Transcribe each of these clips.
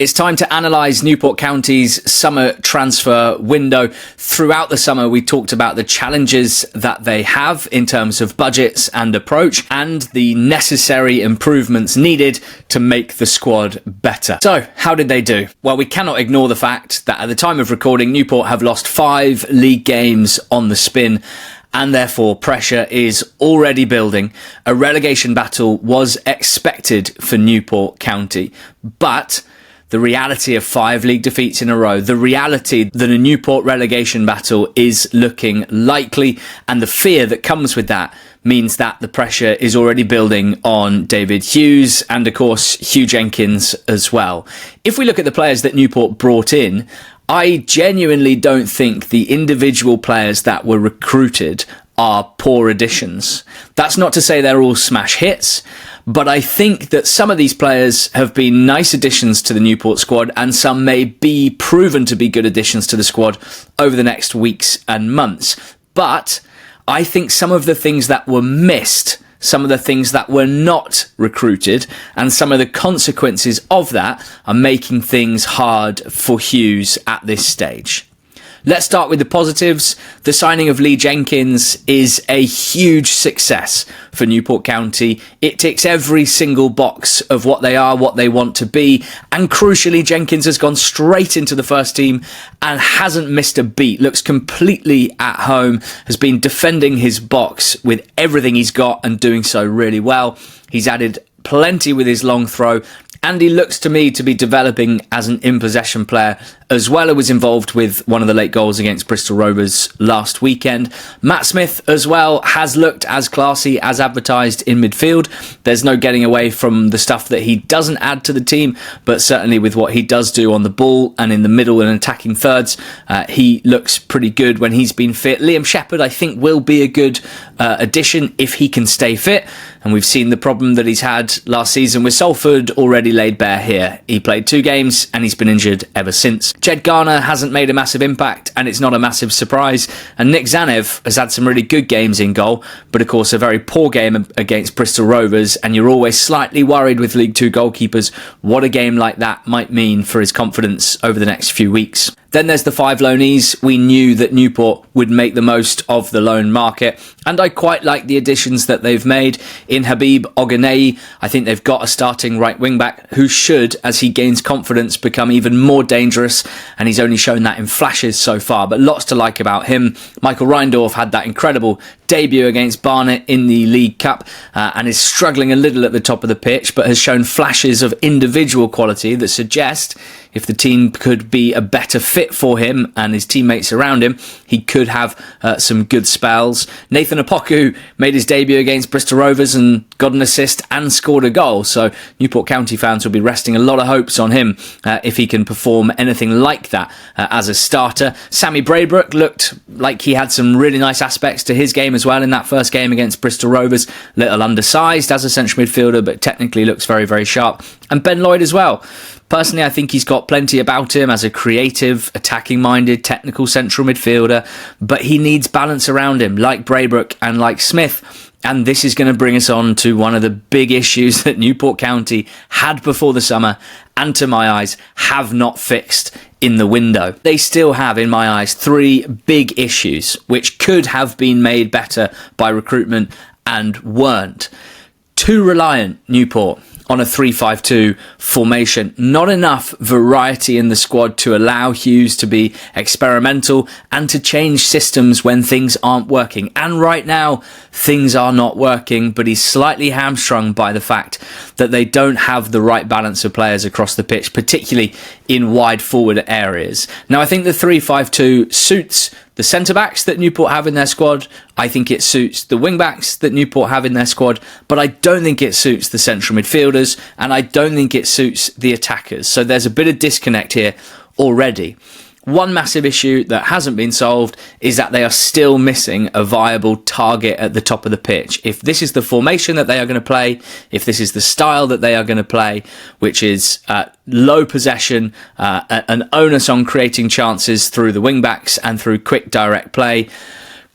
It's time to analyse Newport County's summer transfer window. Throughout the summer, we talked about the challenges that they have in terms of budgets and approach and the necessary improvements needed to make the squad better. So, how did they do? Well, we cannot ignore the fact that at the time of recording, Newport have lost 5 league games on the spin, and therefore pressure is already building. A relegation battle was expected for Newport County, but the reality of 5 league defeats in a row, the reality that a Newport relegation battle is looking likely, and the fear that comes with that means that the pressure is already building on David Hughes and, of course, Lee Jenkins as well. If we look at the players that Newport brought in, I genuinely don't think the individual players that were recruited are poor additions. That's not to say they're all smash hits, but I think that some of these players have been nice additions to the Newport squad, and some may be proven to be good additions to the squad over the next weeks and months. But I think some of the things that were missed, some of the things that were not recruited, and some of the consequences of that are making things hard for Hughes at this stage. Let's start with the positives. The signing of Lee Jenkins is a huge success for Newport County. It ticks every single box of what they are, what they want to be. And crucially, Jenkins has gone straight into the first team and hasn't missed a beat. Looks completely at home, has been defending his box with everything he's got and doing so really well. He's added plenty with his long throw, and he looks to me to be developing as an in-possession player as well. As was involved with one of the late goals against Bristol Rovers last weekend. Matt Smith as well has looked as classy as advertised in midfield. There's no getting away from the stuff that he doesn't add to the team, but certainly with what he does do on the ball and in the middle and attacking thirds, he looks pretty good when he's been fit. Liam Shepherd, I think, will be a good addition if he can stay fit, and we've seen the problem that he's had last season with Salford already laid bare here. He played 2 games and he's been injured ever since. Jed Garner hasn't made a massive impact, and it's not a massive surprise. And Nik Tzanev has had some really good games in goal, but of course a very poor game against Bristol Rovers, and you're always slightly worried with League Two goalkeepers what a game like that might mean for his confidence over the next few weeks. Then there's the 5 loanees. We knew that Newport would make the most of the loan market, and I quite like the additions that they've made. In Habib Oguneye, I think they've got a starting right wing-back who should, as he gains confidence, become even more dangerous, and he's only shown that in flashes so far, but lots to like about him. Michael Reindorf had that incredible debut against Barnet in the League Cup and is struggling a little at the top of the pitch, but has shown flashes of individual quality that suggest if the team could be a better fit for him and his teammates around him, he could have some good spells. Nathan Opoku made his debut against Bristol Rovers and got an assist and scored a goal. So Newport County fans will be resting a lot of hopes on him if he can perform anything like that as a starter. Sammy Braybrook looked like he had some really nice aspects to his game as well in that first game against Bristol Rovers. Little undersized as a central midfielder, but technically looks very, very sharp. And Ben Lloyd as well. Personally, I think he's got plenty about him as a creative, attacking-minded, technical central midfielder, but he needs balance around him, like Braybrook and like Smith. And this is going to bring us on to one of the big issues that Newport County had before the summer, and to my eyes, have not fixed in the window. They still have, in my eyes, 3 big issues, which could have been made better by recruitment and weren't. Too reliant, Newport, on a 3-5-2 formation. Not enough variety in the squad to allow Hughes to be experimental and to change systems when things aren't working. And right now, things are not working, but he's slightly hamstrung by the fact that they don't have the right balance of players across the pitch, particularly in wide forward areas. Now, I think the 3-5-2 suits the centre-backs that Newport have in their squad. I think it suits the wing-backs that Newport have in their squad, but I don't think it suits the central midfielders, and I don't think it suits the attackers. So there's a bit of disconnect here already. One massive issue that hasn't been solved is that they are still missing a viable target at the top of the pitch. If this is the formation that they are going to play, if this is the style that they are going to play, which is low possession, an onus on creating chances through the wing-backs and through quick direct play,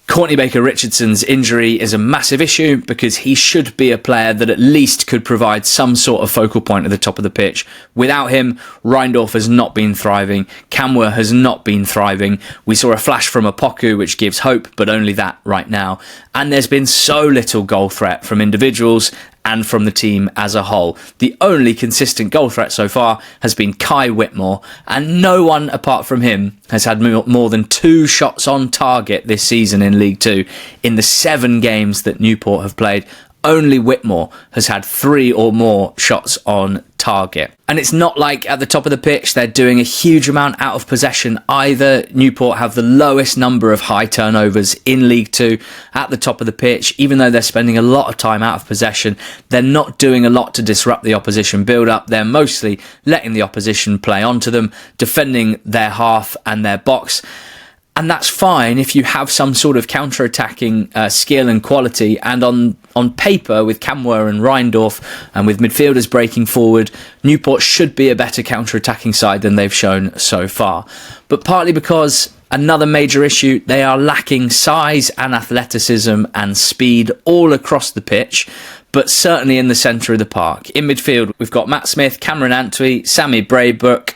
Courtney Baker-Richardson's injury is a massive issue because he should be a player that at least could provide some sort of focal point at the top of the pitch. Without him, Reindorf has not been thriving. Kamwa has not been thriving. We saw a flash from Opoku, which gives hope, but only that right now. And there's been so little goal threat from individuals and from the team as a whole. The only consistent goal threat so far has been Kai Whitmore, and no one apart from him has had more than 2 shots on target this season in League Two. In the 7 games that Newport have played, only Whitmore has had 3 or more shots on target. And it's not like at the top of the pitch they're doing a huge amount out of possession either. Newport have the lowest number of high turnovers in League Two at the top of the pitch. Even though they're spending a lot of time out of possession, they're not doing a lot to disrupt the opposition build-up. They're mostly letting the opposition play onto them, defending their half and their box. And that's fine if you have some sort of counter-attacking skill and quality. And on paper, with Kamwa and Reindorf and with midfielders breaking forward, Newport should be a better counter-attacking side than they've shown so far. But partly because another major issue, they are lacking size and athleticism and speed all across the pitch, but certainly in the centre of the park. In midfield, we've got Matt Smith, Cameron Antwi, Sammy Braybrook,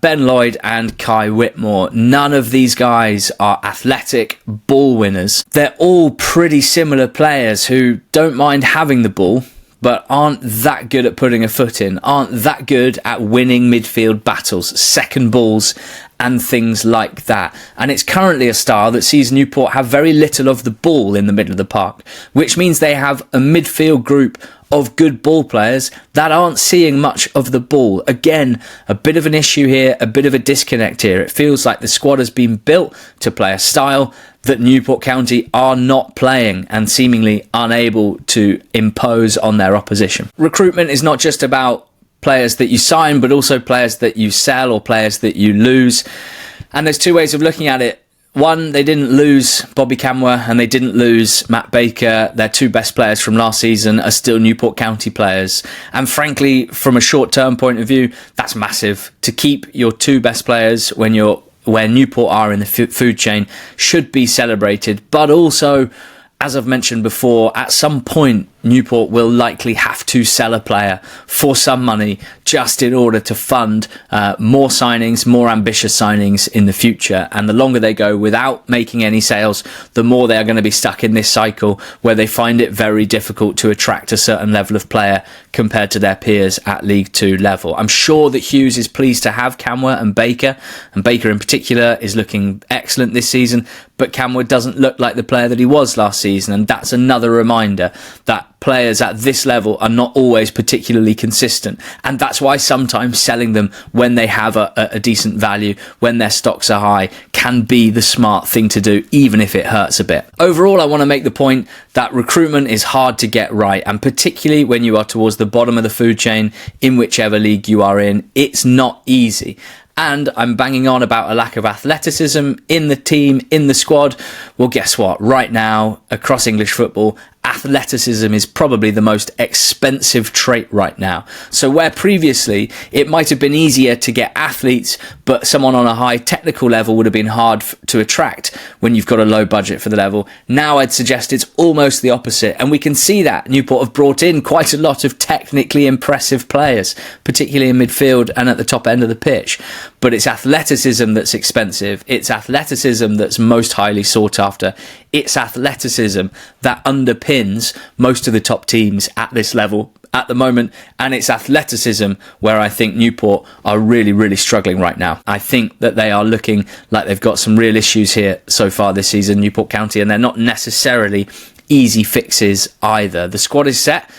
Ben Lloyd and Kai Whitmore. None of these guys are athletic ball winners. They're all pretty similar players who don't mind having the ball, but aren't that good at putting a foot in, aren't that good at winning midfield battles, second balls and things like that. And it's currently a style that sees Newport have very little of the ball in the middle of the park, which means they have a midfield group of good ball players that aren't seeing much of the ball. Again, a bit of an issue here, a bit of a disconnect here. It feels like the squad has been built to play a style that Newport County are not playing and seemingly unable to impose on their opposition. Recruitment is not just about players that you sign, but also players that you sell or players that you lose. And there's 2 ways of looking at it. One, they didn't lose Bobby Kamwa and they didn't lose Matt Baker. Their 2 best players from last season are still Newport County players. And frankly, from a short-term point of view, that's massive. To keep your 2 best players where Newport are in the food chain should be celebrated. But also, as I've mentioned before, at some point, Newport will likely have to sell a player for some money just in order to fund more signings, more ambitious signings in the future. And the longer they go without making any sales, the more they are going to be stuck in this cycle where they find it very difficult to attract a certain level of player compared to their peers at League Two level. I'm sure that Hughes is pleased to have Kamwa and Baker in particular is looking excellent this season, but Kamwa doesn't look like the player that he was last season, and that's another reminder that players at this level are not always particularly consistent, and that's why sometimes selling them when they have a decent value, when their stocks are high, can be the smart thing to do, even if it hurts a bit. Overall, I want to make the point that recruitment is hard to get right, and particularly when you are towards the bottom of the food chain in whichever league you are in, it's not easy. And I'm banging on about a lack of athleticism in the team, in the squad. Well, guess what? Right now, across English football, athleticism is probably the most expensive trait right now. So where previously it might have been easier to get athletes, but someone on a high technical level would have been hard to attract when you've got a low budget for the level. Now I'd suggest it's almost the opposite. And we can see that Newport have brought in quite a lot of technically impressive players, particularly in midfield and at the top end of the pitch. But it's athleticism that's expensive. It's athleticism that's most highly sought after. It's athleticism that underpins most of the top teams at this level at the moment. And it's athleticism where I think Newport are really, really struggling right now. I think that they are looking like they've got some real issues here so far this season, Newport County, and they're not necessarily easy fixes either. The squad is set,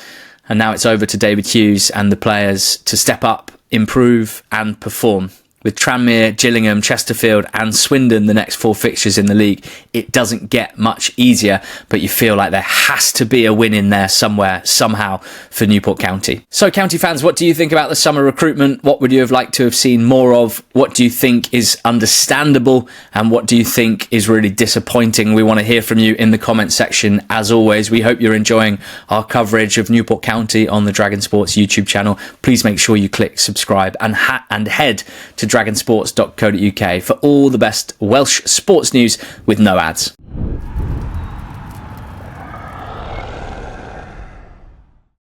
and now it's over to David Hughes and the players to step up, improve and perform. With Tranmere, Gillingham, Chesterfield and Swindon the next 4 fixtures in the league, it doesn't get much easier, but you feel like there has to be a win in there somewhere, somehow, for Newport County. So, County fans, what do you think about the summer recruitment? What would you have liked to have seen more of? What do you think is understandable? And what do you think is really disappointing? We want to hear from you in the comment section. As always, we hope you're enjoying our coverage of Newport County on the DragonSports YouTube channel. Please make sure you click subscribe and head to dragonsports.co.uk for all the best Welsh sports news with no ads.